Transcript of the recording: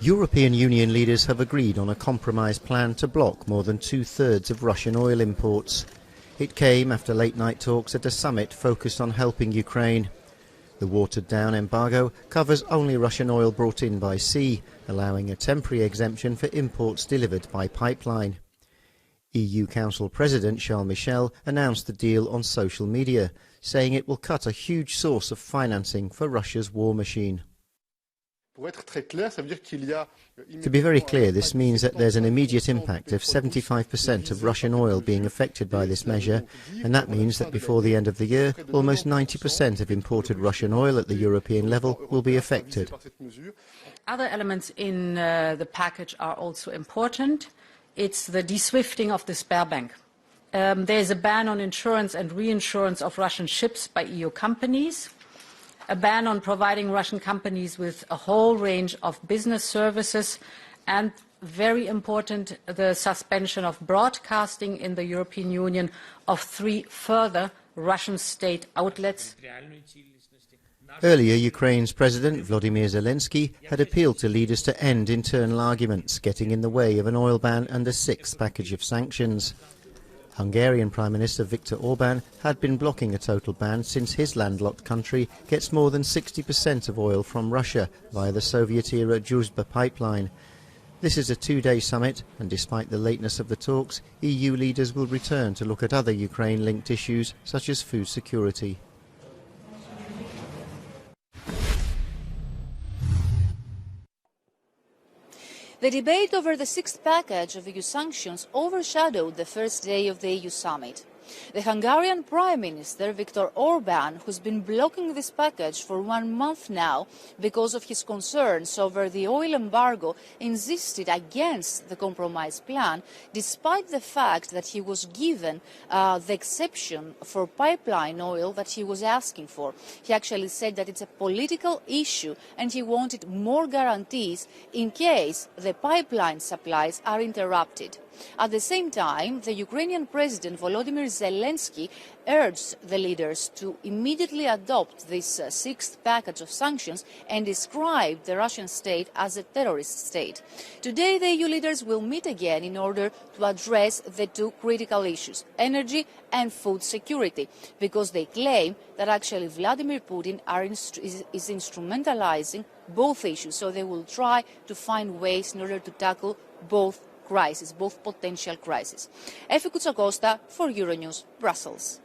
European Union leaders have agreed on a compromise plan to block more than two-thirds of Russian oil imports. It came after late-night talks at a summit focused on helping Ukraine. The watered-down embargo covers only Russian oil brought in by sea, allowing a temporary exemption for imports delivered by pipeline. EU Council President Charles Michel announced the deal on social media, saying it will cut a huge source of financing for Russia's war machine. To be very clear, this means that there's an immediate impact of 75% of Russian oil being affected by this measure, and that means that before the end of the year, almost 90% of imported Russian oil at the European level will be affected. Other elements in the package are also important. It's the de-swifting of the spare bank. There's a ban on insurance and reinsurance of Russian ships by EU companies, a ban on providing Russian companies with a whole range of business services, and, very important, the suspension of broadcasting in the European Union of 3 further Russian state outlets. Earlier, Ukraine's President Volodymyr Zelensky had appealed to leaders to end internal arguments getting in the way of an oil ban and a 6th package of sanctions. Hungarian Prime Minister Viktor Orbán had been blocking a total ban since his landlocked country gets more than 60% of oil from Russia via the Soviet-era Druzhba pipeline. This is a 2-day summit, and despite the lateness of the talks, EU leaders will return to look at other Ukraine-linked issues such as food security. The debate over the 6th package of EU sanctions overshadowed the first day of the EU summit. The Hungarian Prime Minister Viktor Orbán, who's been blocking this package for 1 month now because of his concerns over the oil embargo, insisted against the compromise plan, despite the fact that he was given the exception for pipeline oil that he was asking for. He actually said that it's a political issue and he wanted more guarantees in case the pipeline supplies are interrupted. At the same time, the Ukrainian President Volodymyr Zelensky urged the leaders to immediately adopt this 6th package of sanctions and described the Russian state as a terrorist state. Today, the EU leaders will meet again in order to address the 2 critical issues, energy and food security, because they claim that actually Vladimir Putin is instrumentalizing both issues, so they will try to find ways in order to tackle both crises, both potential crises. Efi Koutsakosta for Euronews, Brussels.